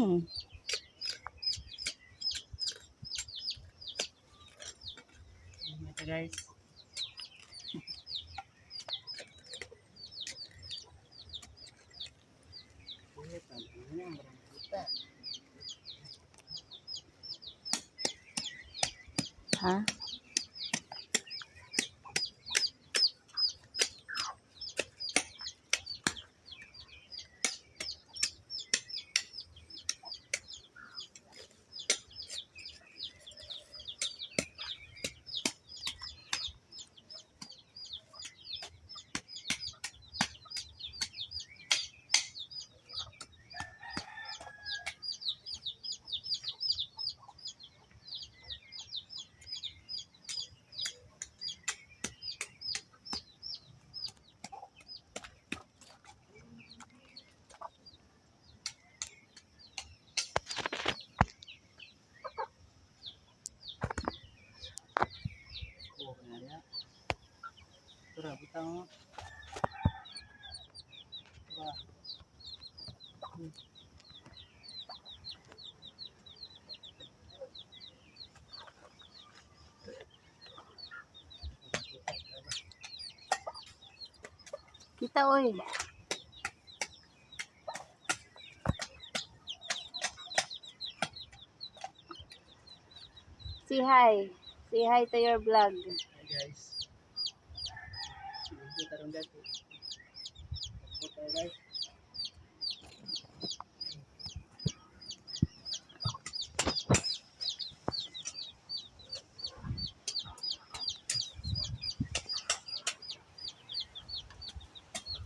Ito guys. Ha? Oh, kaya. Tura, butang. Tura. Kita oy. Say hi. Say hi to your vlog. Hi guys. Ito tarong dati. Ito guys.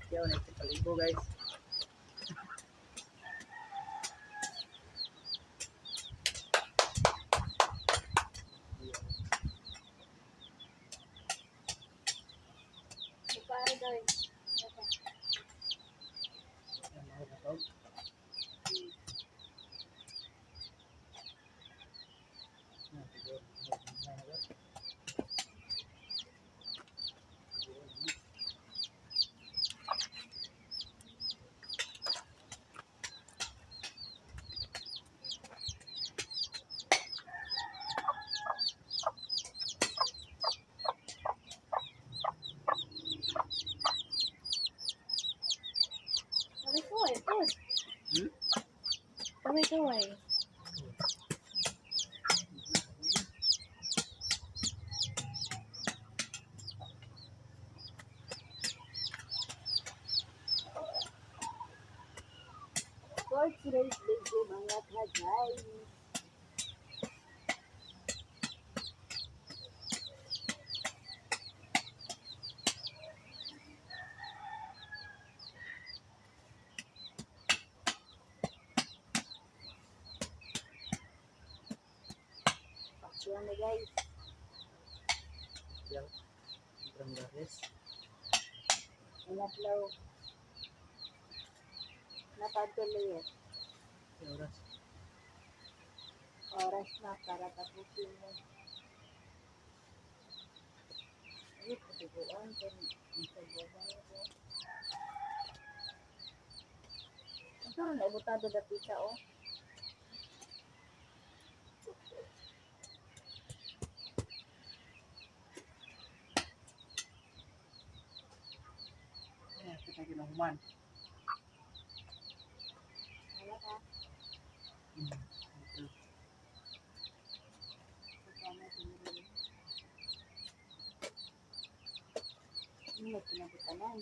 Kaya na ito paligo guys. Yan mga katog. Yan, siguro. Hmm? Kaway. For today's video mga kagay. Yan na guys. Yan. Sobrang garis. Inatlaw. Napatuloy eh. Yung oras. Oras na para tapusin mo. Ay, patiguan. Ito rin, naibutado na pita oh. Ayan, kita ginahuman. Wala ka. Ito. Kasama tumulong. May pinabutanan.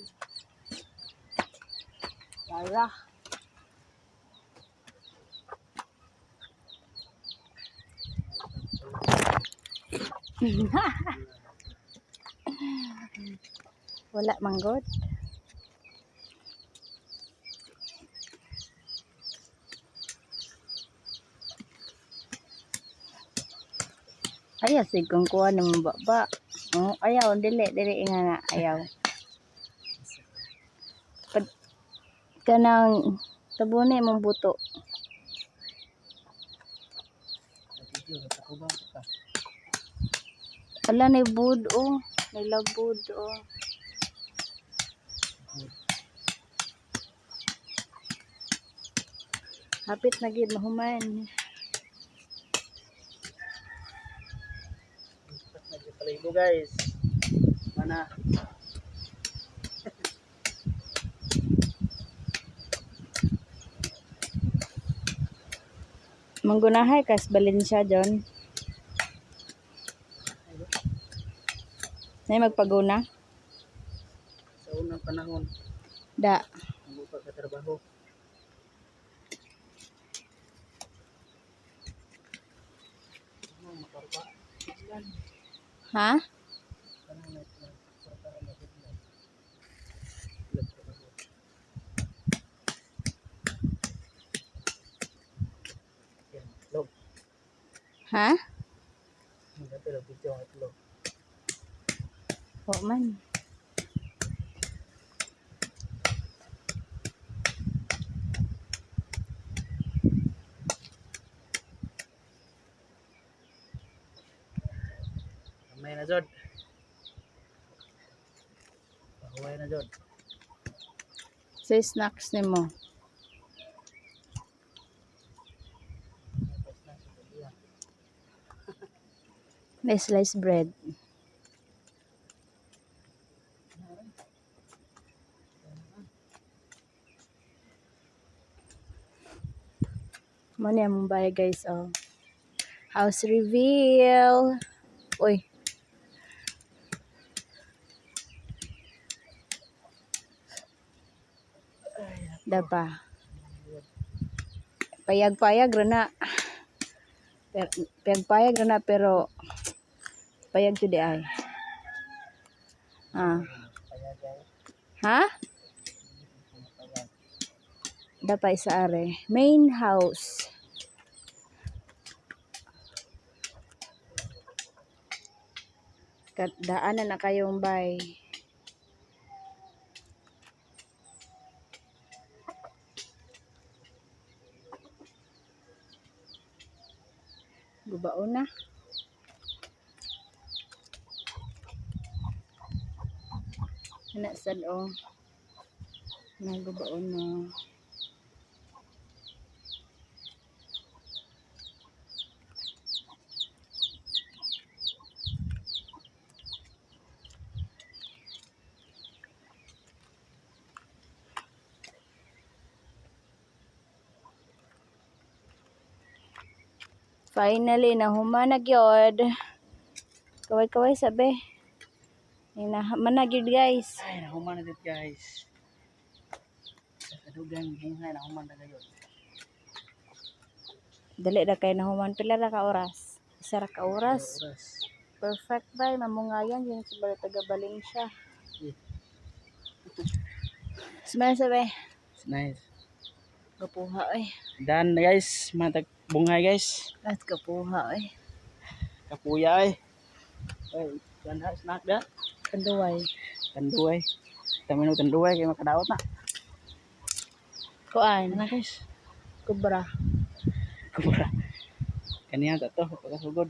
Tara. Wala manggod. Ayaw sig kung kuha ng baba. Oh, ayaw dili nga ayaw. Pad kanang tabuni mong buto. Video, ako ba ito ka? Ala ni bud oh, nilabud oh. Hapit na gid mahuman. Nagpaligo guys. Mana? Manggunahay kas Valencia John. Nay magpaguna? Sa unang panahon, Da. magbuka ka trabaho. Makarba. Yan. Ha? Kanang nagtrabaho na bigla. Trabaho. Yan. Log. Ha? Dati lang video ang itlog. O man. Kamay na Jod. Pahuway na Jod. Say snacks nimo. Tapos na sa kuliah. May sliced bread. Mani among bahay guys, oh. House reveal. Uy. Dapa. Payag-payag rana. Payag-payag rana pero payag to di ay. Ah. Payagay. Ha? Payag. Dapay sa are. Main house. Daanan na kayong bay. Gubaon na. Ana sad o. Nagubaon na. Finally, nahuman na gyud. Kaway-kaway sabi. Nahuman na gyud guys. Ay, nahuman na dito guys. Sa kadugang bunghay, nahuman na gayon. Dali ra kay nahuman. Pila ra ka oras? Isa ra ka oras. Oras. Perfect bay. Mamungayan yun sa bala taga Valencia. Smile sabi. It's nice. Kapuha eh. Done na guys, mga bunghay guys. At kapuha eh. Kapuya ay. Ay, ganda snack da. Kanduway. Tanduay. Tamino tanduay kay makadaot na. Kuan. Ano guys? Kubra. Kumura. Kaniya to, pagkasugod.